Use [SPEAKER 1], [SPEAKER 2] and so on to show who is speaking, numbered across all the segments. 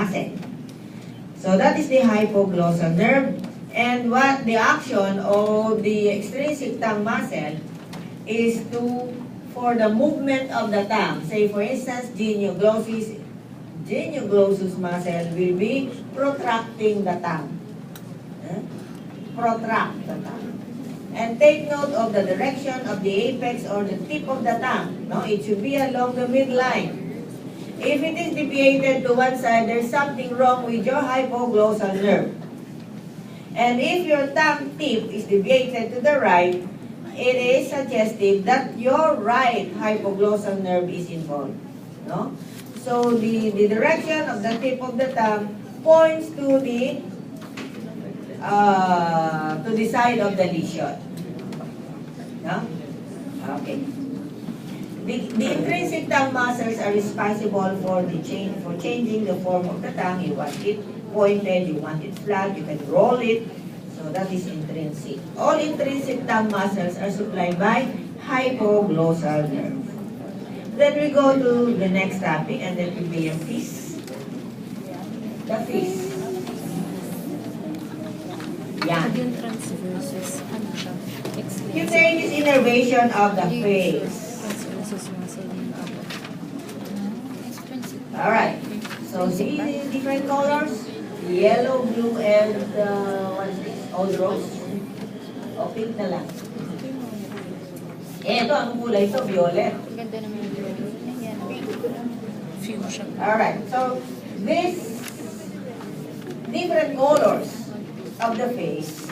[SPEAKER 1] muscle. So that is the hypoglossal nerve. And what the action of the extrinsic tongue muscle is for the movement of the tongue. Say for instance, genioglossus muscle will be protracting the tongue. Protract the tongue. And take note of the direction of the apex or the tip of the tongue. No, it should be along the midline. If it is deviated to one side, there's something wrong with your hypoglossal nerve. And if your tongue tip is deviated to the right, it is suggestive that your right hypoglossal nerve is involved. No? So the direction of the tip of the tongue points to the side of the lesion. No? Okay. The intrinsic tongue muscles are responsible for changing the form of the tongue. You want it pointed, you want it flat, you can roll it. So that is intrinsic. All intrinsic tongue muscles are supplied by hypoglossal nerve. Then we go to the next topic, and that will be your face. The face. Yan. Cutaneous innervation of the face. Alright. So see the different colors? Yellow, blue, and what is this? Old rose? O pink na lang. Ito, anong kulay ito? Violet.
[SPEAKER 2] Ganda naman yung fusion.
[SPEAKER 1] Alright, so these different colors of the face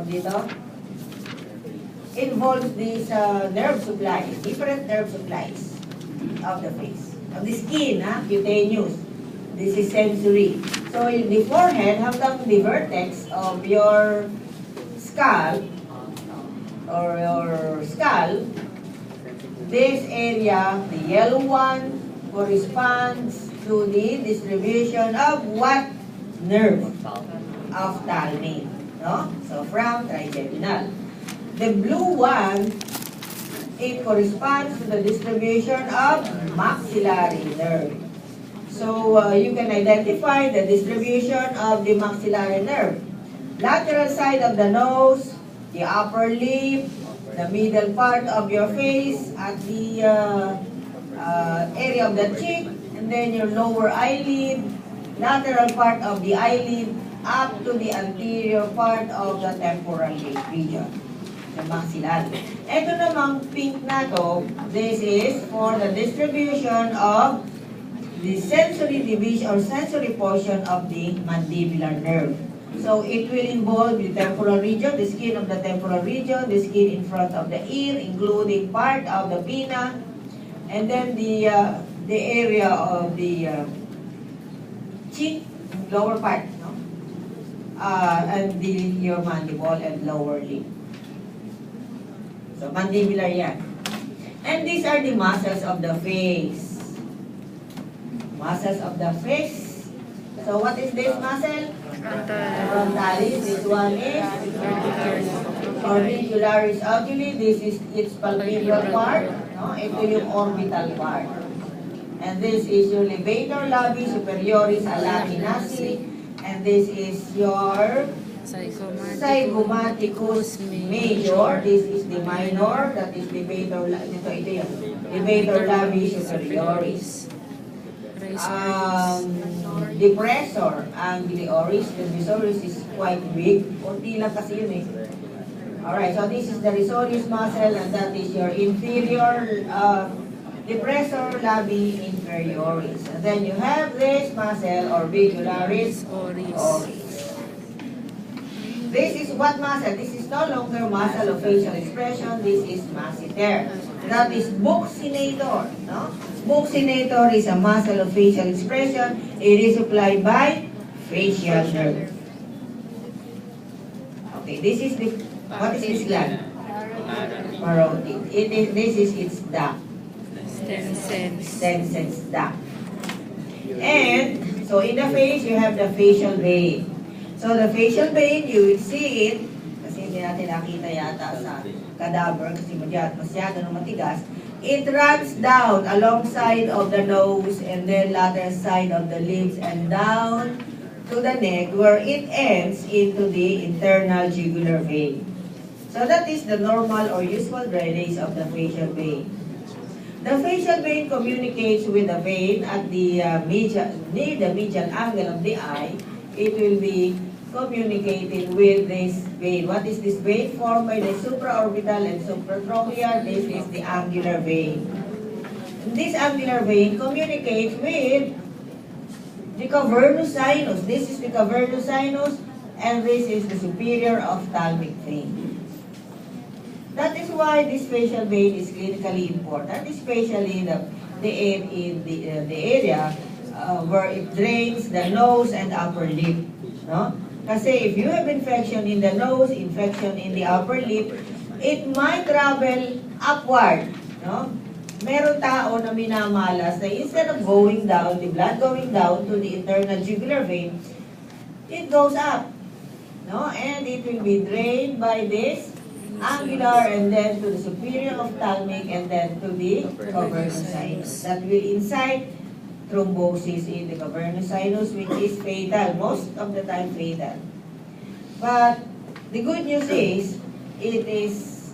[SPEAKER 1] dito involves these nerve supplies, different nerve supplies of the face. Of the skin, cutaneous. This is sensory. So in the forehead, hanggang the vertex of your skull, or your skull, this area, the yellow one, corresponds to the distribution of what nerve? Ophthalmic. No? So from trigeminal. The blue one, it corresponds to the distribution of maxillary nerve. So you can identify the distribution of the maxillary nerve. Lateral side of the nose, the upper lip, the middle part of your face, at the area of the cheek, and then your lower eyelid, lateral part of the eyelid, up to the anterior part of the temporal region, the maxillary. Ito namang pink na to, this is for the distribution of the sensory division or sensory portion of the mandibular nerve. So it will involve the temporal region, the skin of the temporal region, the skin in front of the ear, including part of the pinna, and then the area of the cheek, lower part, no? And your mandible and lower lip. So mandibular yan. And these are the muscles of the face. Muscles of the face. So what is this muscle? Frontalis. This one is orbicularis oculi. This is its palpebral part. No? Ito yung orbital part. And this is your levator labii superioris alaminasi. And this is your zygomaticus major. This is the minor. That is levator labii superioris. Depressor anglioris. The depressor is quite big. Kunti lang kasi yun eh. Alright, so this is the risorius muscle, and that is your inferior depressor labii inferioris. And then you have this muscle, orbicularis oris. This is what muscle? This is no longer muscle of facial expression. This is masseter. That is buccinator. No? Buccinator is a muscle of facial expression. It is supplied by facial nerve. Okay, this is the, what is this gland? Parotid. This is its duct. Stenson's duct. And so in the face, you have the facial vein. So the facial vein, you will see it, kasi hindi natin nakita yata sa cadaver, kasi masyado na matigas. It runs down alongside of the nose and then lateral side of the lips and down to the neck where it ends into the internal jugular vein. So that is the normal or usual drainage of the facial vein. The facial vein communicates with the vein at the near the medial angle of the eye. It will be communicating with this vein. What is this vein? Formed by the supraorbital and supratrochlear. This is the angular vein. This angular vein communicates with the cavernous sinus. This is the cavernous sinus, and this is the superior ophthalmic vein. That is why this facial vein is clinically important, especially the area where it drains the nose and upper lip. No? Kasi if you have infection in the nose, infection in the upper lip, it might travel upward. No? Meron tao na minamalas na instead of going down, the blood going down to the internal jugular vein, it goes up. No? And it will be drained by this angular and then to the superior ophthalmic and then to the cavernous sinus. That will incite thrombosis in the cavernous sinus, which is fatal, most of the time fatal. But the good news is, it is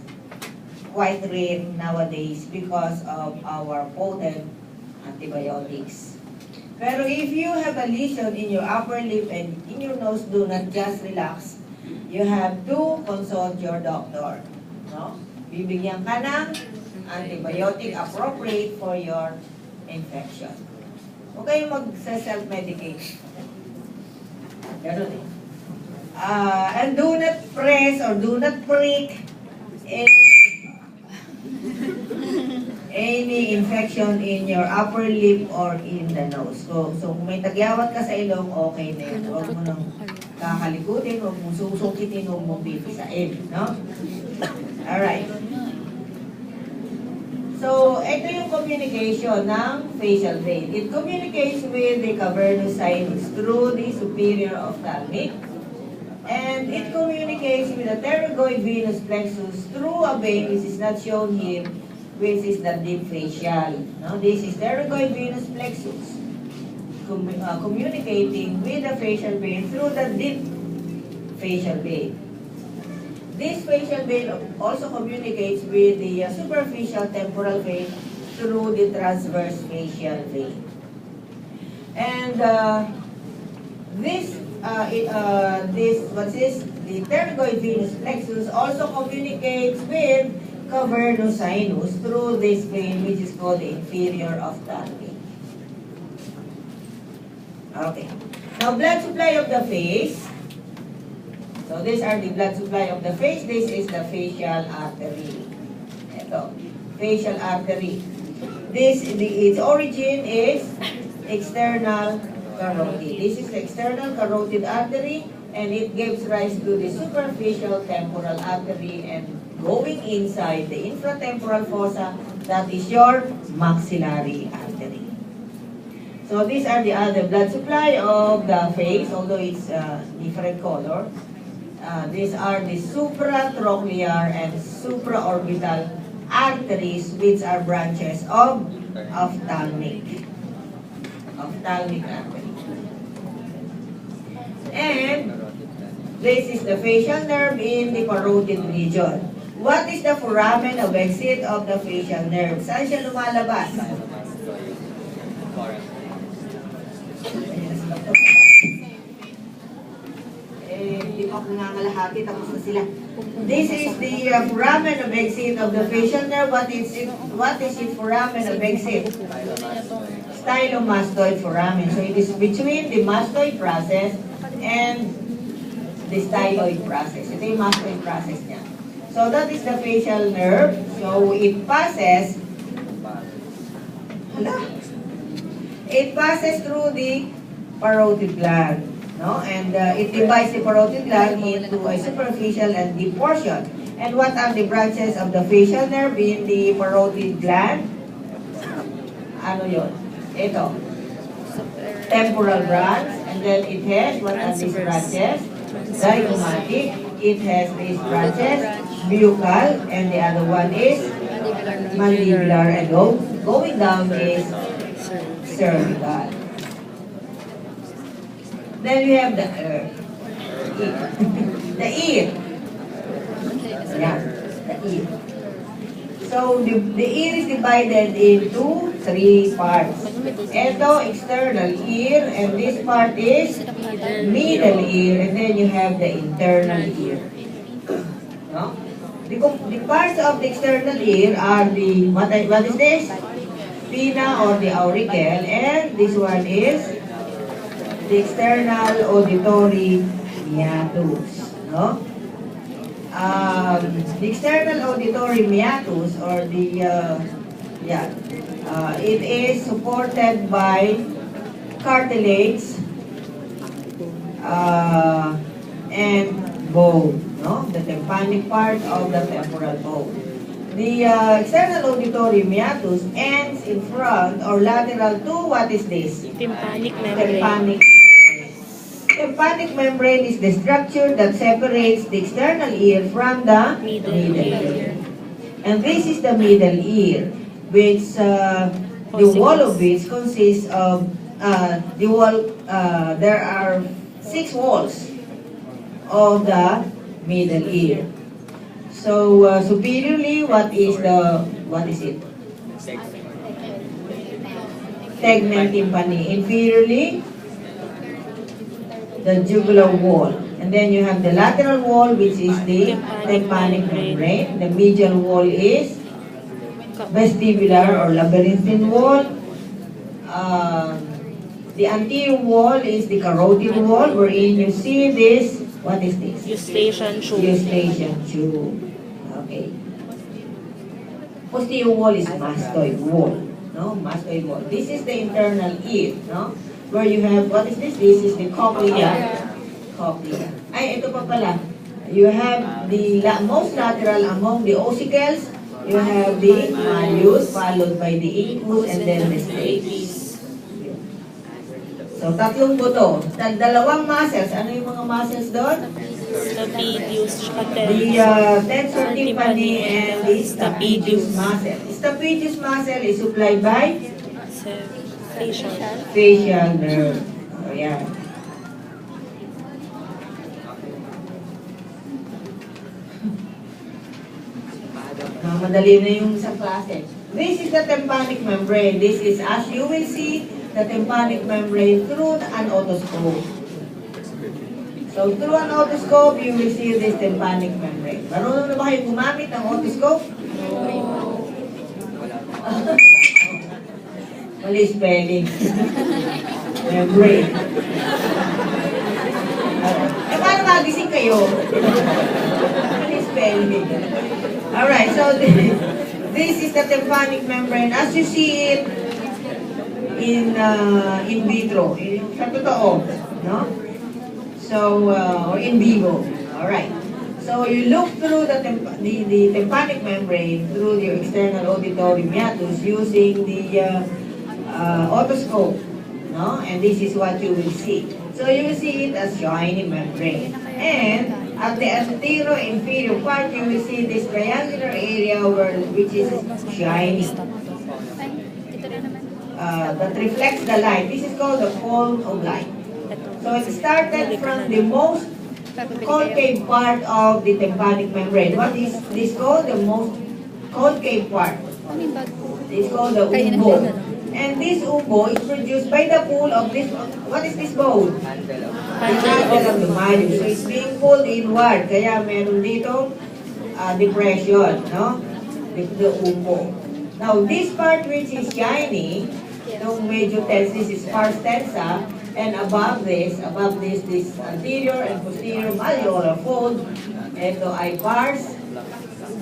[SPEAKER 1] quite rare nowadays because of our potent antibiotics. Pero if you have a lesion in your upper lip and in your nose, do not just relax. You have to consult your doctor. No? Bibigyan ka ng antibiotic appropriate for your infection. Huwag kayong mag-self-medicate. Ganun eh. And do not press or do not prick any infection in your upper lip or in the nose. So kung may tagyawat ka sa ilong, okay na yun. Huwag mo nang kakalikutin, huwag mong susukitin, huwag mong pipisain. No? Alright. So, ito yung communication ng facial vein. It communicates with the cavernous sinus through the superior ophthalmic. And it communicates with the pterygoid venous plexus through a vein which is not shown here, which is the deep facial. No? This is pterygoid venous plexus communicating with the facial vein through the deep facial vein. This facial vein also communicates with the superficial temporal vein through the transverse facial vein. And the pterygoid venous plexus also communicates with cavernous sinus through this vein which is called the inferior ophthalmic. Okay. Now, blood supply of the face. So, these are the blood supply of the face. This is the facial artery. Ito. Facial artery. Its origin is external carotid. This is the external carotid artery, and it gives rise to the superficial temporal artery, and going inside the infratemporal fossa, that is your maxillary artery. So these are the other blood supply of the face, although it's different color. These are the supratrochlear and supraorbital arteries, which are branches of ophthalmic artery. And this is the facial nerve in the parotid region. What is the foramen of exit of the facial nerve? Saan siya lumalabas? Hindi pa nangangalahati, tapos na sila. This is the foramen of exit of the facial nerve. What is it foramen of exit? Stylomastoid foramen. So it is between the mastoid process and the styloid process. Ito yung mastoid process niya. So that is the facial nerve. So it passes through the parotid gland. No? And it divides the parotid gland into a superficial and deep portion. And what are the branches of the facial nerve in the parotid gland? Ano yun? Ito. Temporal branch. And then it has, what are these branches? Zygomatic. It has these branches. Buccal. And the other one is mandibular, and going down is cervical. Then we have the ear. The ear. Yeah, the ear. So the ear is divided into 3 parts. Ito, external ear, and this part is middle ear, and then you have the internal ear. No? The parts of the external ear are what is this? Pinna or the auricle, and this one is the external auditory meatus. No? The external auditory meatus, or it is supported by cartilage and bone, no? The tympanic part of the temporal bone. The external auditory meatus ends in front or lateral to what is this?
[SPEAKER 2] Tympanic membrane.
[SPEAKER 1] Tympanic. Tympanic membrane is the structure that separates the external ear from the middle ear. And this is the middle ear, which the wall of which consists of there are 6 walls of the middle ear. So superiorly, what is it? Tegmen tympani. Inferiorly, the jugular wall. And then you have the lateral wall, which is the tympanic membrane. The medial wall is vestibular or labyrinthine wall. The anterior wall is the carotid wall, wherein you see this. What is this?
[SPEAKER 2] Eustachian tube.
[SPEAKER 1] Eustachian tube. Okay. Posterior wall is mastoid wall. No, mastoid wall. This is the internal ear. No, where you have, what is this? This is the cochlea. Cochlea. Ay, ito pa pala. You have the most lateral among the ossicles. You have the malleus, followed by the incus, and then the stapes. So, tatlong buto. Dalawang muscles. Ano yung mga muscles doon?
[SPEAKER 2] Stapedius.
[SPEAKER 1] The tensor tympani and the stapedius muscle. Stapedius muscle is supplied by facial nerve. Oh, yeah. Madali na yung sa klase. This is the tympanic membrane. This is, as you will see, the tympanic membrane through an otoscope. So, through an otoscope, you will see this tympanic membrane. Marunong na ba kayo gumamit ng otoscope? Mali spelling. Membrane. Paano magising kayo? Mali spelling. Alright, so this is the tympanic membrane. As you see it in vitro, sa totoo, no? So, or in vivo. Alright. So, you look through the tympanic membrane through your external auditory meatus using the otoscope, no? And this is what you will see. So, you will see it as shiny membrane. And at the anterior inferior part, you will see this triangular area which is shiny. That reflects the light. This is called the cone of light. So it started from the most concave part of the tympanic membrane. What is this called? The most concave part. It's called the umbo. And this umbo is produced by the pull of this. What is this bone? The handle of the malleus. So it's being pulled inward. Kaya meron dito depression, no? The umbo. Now this part which is shiny, yung medyo tense, this is pars tensa, and above this anterior and posterior malleolar fold, ito ay pars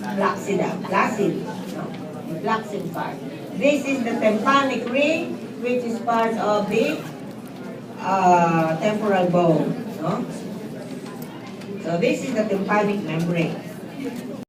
[SPEAKER 1] flaccida, placid, no? The flaccid part. This is the tympanic ring, which is part of the temporal bone, no? So this is the tympanic membrane.